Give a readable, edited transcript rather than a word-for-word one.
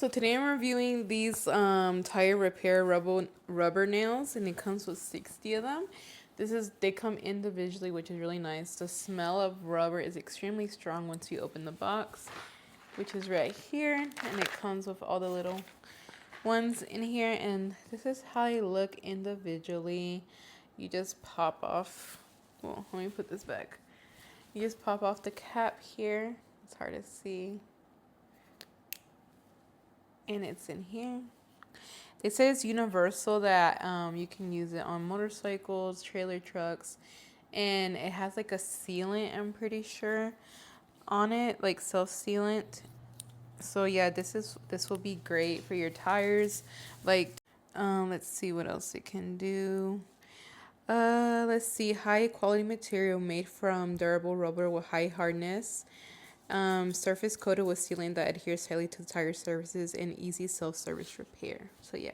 So today I'm reviewing these tire repair rubber nails, and it comes with 60 of them. They come individually, which is really nice. The smell of rubber is extremely strong once you open the box, which is right here, and it comes with all the little ones in here, and this is how they look individually. You just pop off, well, let me put this back. You just pop off the cap here. It's hard to see. And it's in here. It says universal, that you can use it on motorcycles, trailer trucks, and it has like a sealant, I'm pretty sure, on it, like self-sealant. So yeah, this will be great for your tires. Like, let's see what else it can do. Let's see, high quality material made from durable rubber with high hardness. Surface coated with sealant that adheres tightly to the tire surfaces, and easy self-service repair. So yeah.